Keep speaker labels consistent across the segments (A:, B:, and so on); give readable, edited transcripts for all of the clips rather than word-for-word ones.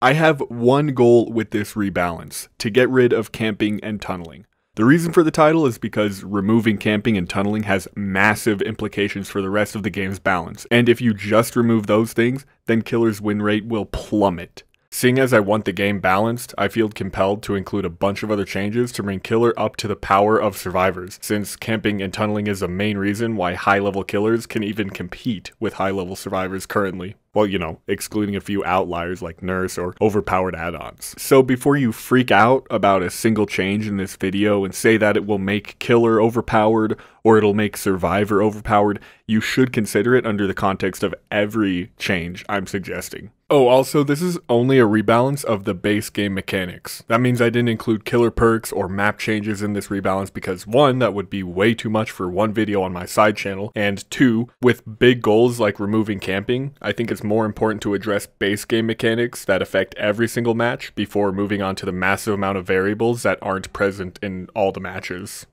A: I have one goal with this rebalance, to get rid of camping and tunneling. The reason for the title is because removing camping and tunneling has massive implications for the rest of the game's balance, and if you just remove those things, then Killer's win rate will plummet. Seeing as I want the game balanced, I feel compelled to include a bunch of other changes to bring Killer up to the power of survivors, since camping and tunneling is a main reason why high-level killers can even compete with high-level survivors currently. Well, you know, excluding a few outliers like Nurse or overpowered add-ons. So before you freak out about a single change in this video and say that it will make Killer overpowered or it'll make Survivor overpowered, you should consider it under the context of every change I'm suggesting. Oh, also, this is only a rebalance of the base game mechanics. That means I didn't include killer perks or map changes in this rebalance because 1, that would be way too much for one video on my side channel, and 2, with big goals like removing camping, I think it's more important to address base game mechanics that affect every single match before moving on to the massive amount of variables that aren't present in all the matches.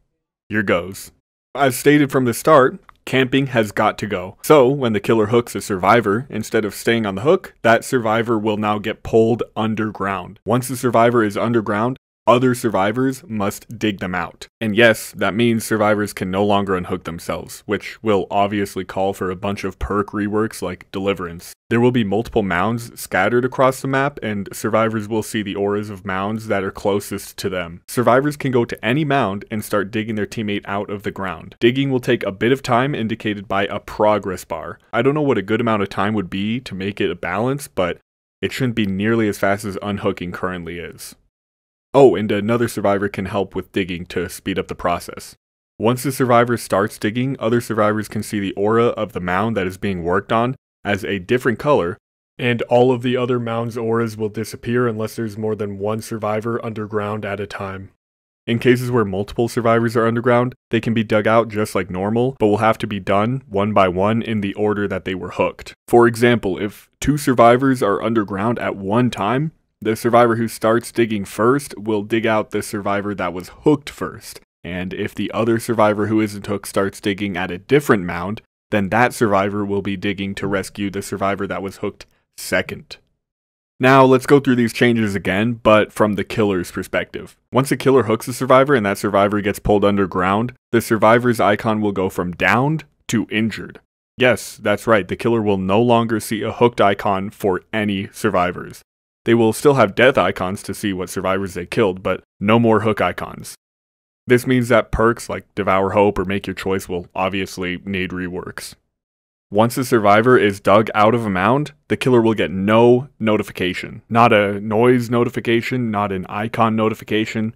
A: Here goes. As stated from the start, camping has got to go. So, when the killer hooks a survivor, instead of staying on the hook, that survivor will now get pulled underground. Once the survivor is underground, other survivors must dig them out. And yes, that means survivors can no longer unhook themselves, which will obviously call for a bunch of perk reworks like Deliverance. There will be multiple mounds scattered across the map, and survivors will see the auras of mounds that are closest to them. Survivors can go to any mound and start digging their teammate out of the ground. Digging will take a bit of time, indicated by a progress bar. I don't know what a good amount of time would be to make it a balance, but it shouldn't be nearly as fast as unhooking currently is. Oh, and another survivor can help with digging to speed up the process. Once the survivor starts digging, other survivors can see the aura of the mound that is being worked on as a different color, and all of the other mound's auras will disappear unless there's more than one survivor underground at a time. In cases where multiple survivors are underground, they can be dug out just like normal, but will have to be done one by one in the order that they were hooked. For example, if 2 survivors are underground at one time, the survivor who starts digging first will dig out the survivor that was hooked first, and if the other survivor who isn't hooked starts digging at a different mound, then that survivor will be digging to rescue the survivor that was hooked second. Now let's go through these changes again, but from the killer's perspective. Once a killer hooks a survivor and that survivor gets pulled underground, the survivor's icon will go from downed to injured. Yes, that's right, the killer will no longer see a hooked icon for any survivors. They will still have death icons to see what survivors they killed, but no more hook icons. This means that perks like Devour Hope or Make Your Choice will obviously need reworks. Once a survivor is dug out of a mound, the killer will get no notification. Not a noise notification, not an icon notification,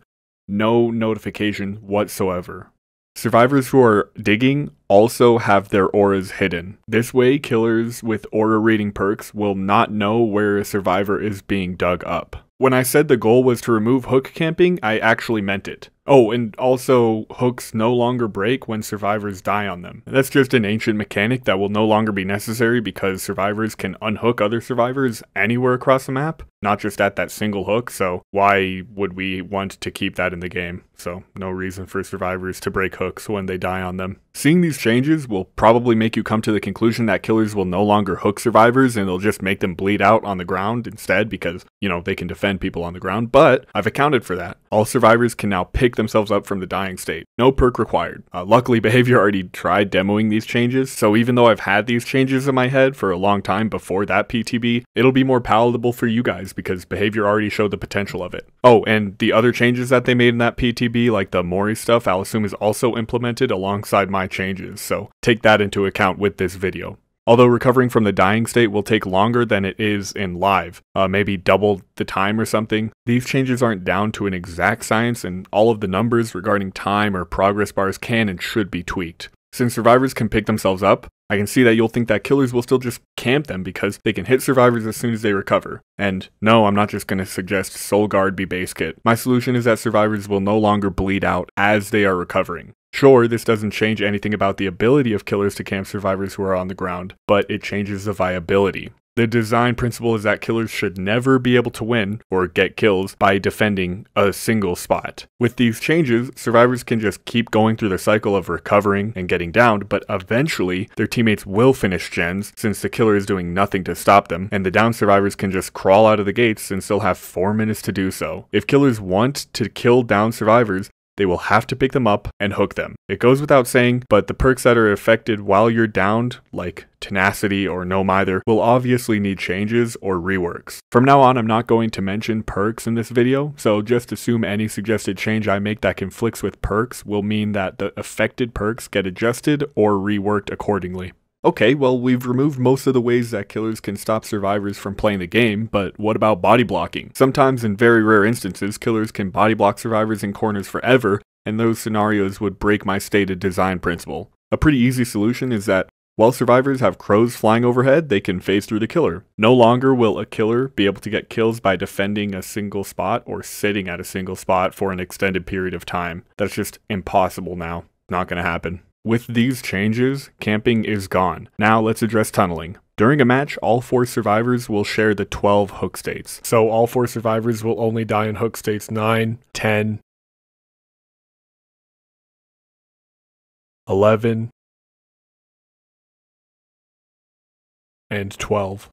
A: no notification whatsoever. Survivors who are digging also have their auras hidden. This way, killers with aura reading perks will not know where a survivor is being dug up. When I said the goal was to remove hook camping, I actually meant it. Oh, and also, hooks no longer break when survivors die on them. That's just an ancient mechanic that will no longer be necessary because survivors can unhook other survivors anywhere across the map, not just at that single hook, so why would we want to keep that in the game? So, no reason for survivors to break hooks when they die on them. Seeing these changes will probably make you come to the conclusion that killers will no longer hook survivors and they'll just make them bleed out on the ground instead because, you know, they can defend people on the ground, but I've accounted for that. All survivors can now pick themselves up from the dying state. No perk required. Luckily, Behavior already tried demoing these changes, so even though I've had these changes in my head for a long time before that PTB, it'll be more palatable for you guys because Behavior already showed the potential of it. Oh, and the other changes that they made in that PTB, like the Mori stuff, I'll assume is also implemented alongside my changes, so take that into account with this video. Although recovering from the dying state will take longer than it is in live, maybe double the time or something, these changes aren't down to an exact science and all of the numbers regarding time or progress bars can and should be tweaked. Since survivors can pick themselves up, I can see that you'll think that killers will still just camp them because they can hit survivors as soon as they recover. And no, I'm not just going to suggest Soul Guard be base kit. My solution is that survivors will no longer bleed out as they are recovering. Sure, this doesn't change anything about the ability of killers to camp survivors who are on the ground, but it changes the viability. The design principle is that killers should never be able to win or get kills by defending a single spot. With these changes, survivors can just keep going through the cycle of recovering and getting downed, but eventually their teammates will finish gens since the killer is doing nothing to stop them, and the downed survivors can just crawl out of the gates and still have 4 minutes to do so. If killers want to kill downed survivors, they will have to pick them up and hook them. It goes without saying, but the perks that are affected while you're downed, like Tenacity or No Mither, will obviously need changes or reworks. From now on, I'm not going to mention perks in this video, so just assume any suggested change I make that conflicts with perks will mean that the affected perks get adjusted or reworked accordingly. Okay, well, we've removed most of the ways that killers can stop survivors from playing the game, but what about body blocking? Sometimes, in very rare instances, killers can body block survivors in corners forever, and those scenarios would break my stated design principle. A pretty easy solution is that while survivors have crows flying overhead, they can phase through the killer. No longer will a killer be able to get kills by defending a single spot or sitting at a single spot for an extended period of time. That's just impossible now. Not gonna happen. With these changes, camping is gone. Now let's address tunneling. During a match, all 4 survivors will share the 12 hook states.
B: So all 4 survivors will only die in hook states 9, 10, 11, and 12.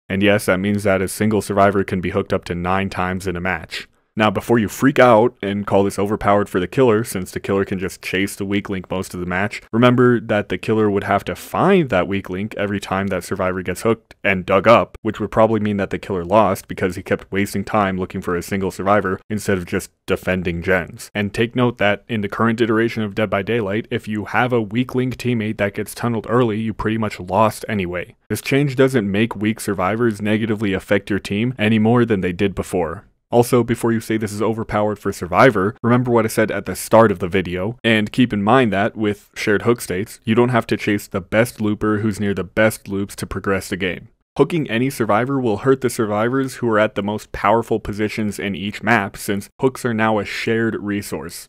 A: And yes, that means that a single survivor can be hooked up to 9 times in a match. Now, before you freak out and call this overpowered for the killer, since the killer can just chase the weak link most of the match, remember that the killer would have to find that weak link every time that survivor gets hooked and dug up, which would probably mean that the killer lost because he kept wasting time looking for a single survivor instead of just defending gens. And take note that in the current iteration of Dead by Daylight, if you have a weak link teammate that gets tunneled early, you pretty much lost anyway. This change doesn't make weak survivors negatively affect your team any more than they did before. Also, before you say this is overpowered for Survivor, remember what I said at the start of the video, and keep in mind that, with shared hook states, you don't have to chase the best looper who's near the best loops to progress the game. Hooking any survivor will hurt the survivors who are at the most powerful positions in each map, since hooks are now a shared resource.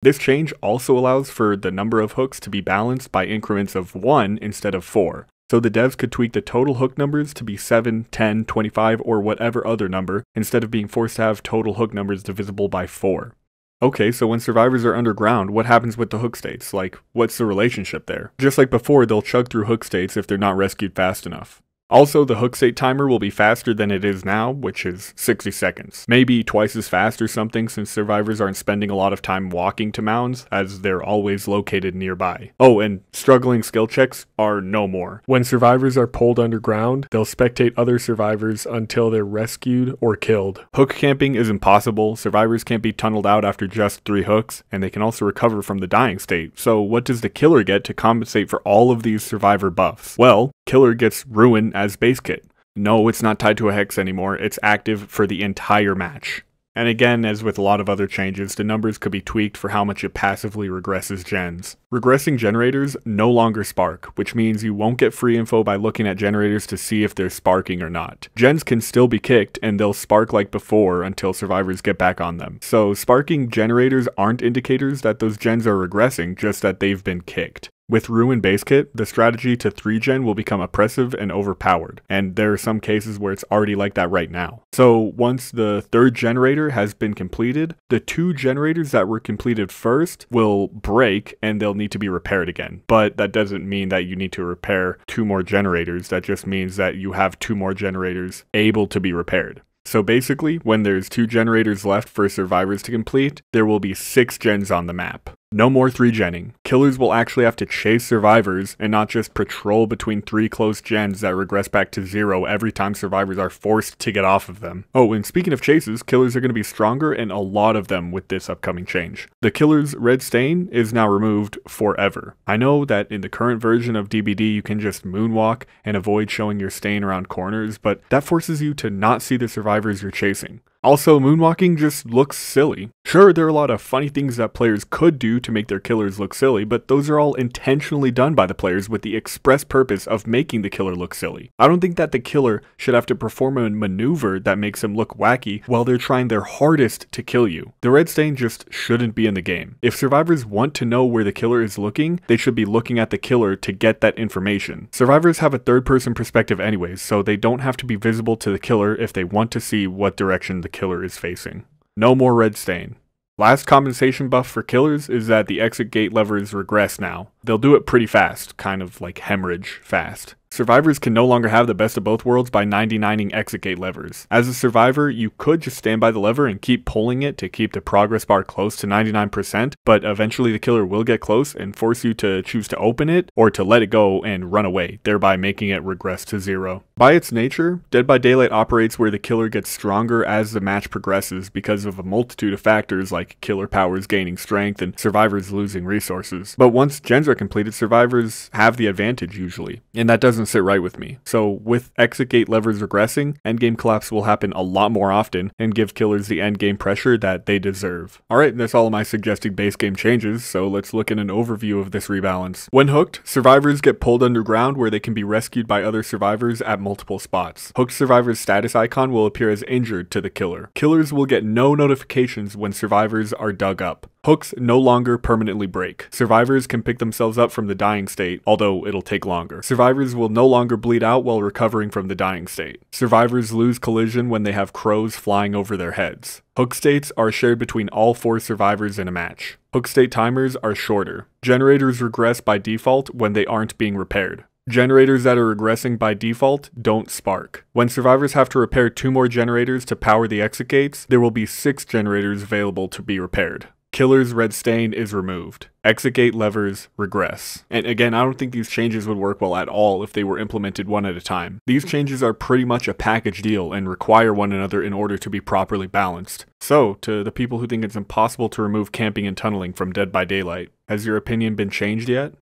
A: This change also allows for the number of hooks to be balanced by increments of 1 instead of 4. So the devs could tweak the total hook numbers to be 7, 10, 25, or whatever other number, instead of being forced to have total hook numbers divisible by 4. Okay, so when survivors are underground, what happens with the hook states? Like, what's the relationship there? Just like before, they'll chug through hook states if they're not rescued fast enough. Also, the hook state timer will be faster than it is now, which is 60 seconds. Maybe twice as fast or something, since survivors aren't spending a lot of time walking to mounds, as they're always located nearby. Oh, and struggling skill checks are no more.
B: When survivors are pulled underground, they'll spectate other survivors until they're rescued or killed.
A: Hook camping is impossible. Survivors can't be tunneled out after just 3 hooks, and they can also recover from the dying state. So what does the killer get to compensate for all of these survivor buffs? Well, killer gets Ruin as base kit. No, it's not tied to a hex anymore, it's active for the entire match. And again, as with a lot of other changes, the numbers could be tweaked for how much it passively regresses gens. Regressing generators no longer spark, which means you won't get free info by looking at generators to see if they're sparking or not. Gens can still be kicked, and they'll spark like before until survivors get back on them. So sparking generators aren't indicators that those gens are regressing, just that they've been kicked. With Ruin base kit, the strategy to 3-gen will become oppressive and overpowered, and there are some cases where it's already like that right now. So once the 3rd generator has been completed, the 2 generators that were completed first will break and they'll need to be repaired again. But that doesn't mean that you need to repair 2 more generators, that just means that you have 2 more generators able to be repaired. So basically, when there's 2 generators left for survivors to complete, there will be 6 gens on the map. No more 3-genning. Killers will actually have to chase survivors and not just patrol between 3 close gens that regress back to 0 every time survivors are forced to get off of them. Oh, and speaking of chases, killers are going to be stronger, and a lot of them with this upcoming change. The killer's red stain is now removed forever. I know that in the current version of DBD you can just moonwalk and avoid showing your stain around corners, but that forces you to not see the survivors you're chasing. Also, moonwalking just looks silly. Sure, there are a lot of funny things that players could do to make their killers look silly, but those are all intentionally done by the players with the express purpose of making the killer look silly. I don't think that the killer should have to perform a maneuver that makes him look wacky while they're trying their hardest to kill you. The red stain just shouldn't be in the game. If survivors want to know where the killer is looking, they should be looking at the killer to get that information. Survivors have a third-person perspective anyways, so they don't have to be visible to the killer if they want to see what direction the killer is facing. No more red stain. Last compensation buff for killers is that the exit gate levers regress now. They'll do it pretty fast, kind of like hemorrhage fast. Survivors can no longer have the best of both worlds by 99ing exit gate levers. As a survivor, you could just stand by the lever and keep pulling it to keep the progress bar close to 99%, but eventually the killer will get close and force you to choose to open it or to let it go and run away, thereby making it regress to 0. By its nature, Dead by Daylight operates where the killer gets stronger as the match progresses because of a multitude of factors like killer powers gaining strength and survivors losing resources. But once gens are completed, survivors have the advantage usually, and that doesn't sit right with me. So with exit gate levers regressing, endgame collapse will happen a lot more often and give killers the endgame pressure that they deserve. Alright, that's all of my suggested base game changes, so let's look at an overview of this rebalance. When hooked, survivors get pulled underground where they can be rescued by other survivors at multiple spots. Hooked survivors' status icon will appear as injured to the killer. Killers will get no notifications when survivors are dug up. Hooks no longer permanently break. Survivors can pick themselves up from the dying state, although it'll take longer. Survivors will no longer bleed out while recovering from the dying state. Survivors lose collision when they have crows flying over their heads. Hook states are shared between all 4 survivors in a match. Hook state timers are shorter. Generators regress by default when they aren't being repaired. Generators that are regressing by default don't spark. When survivors have to repair 2 more generators to power the exit gates, there will be 6 generators available to be repaired. Killer's red stain is removed. Exit gate levers regress. And again, I don't think these changes would work well at all if they were implemented one at a time. These changes are pretty much a package deal and require one another in order to be properly balanced. So, to the people who think it's impossible to remove camping and tunneling from Dead by Daylight, has your opinion been changed yet?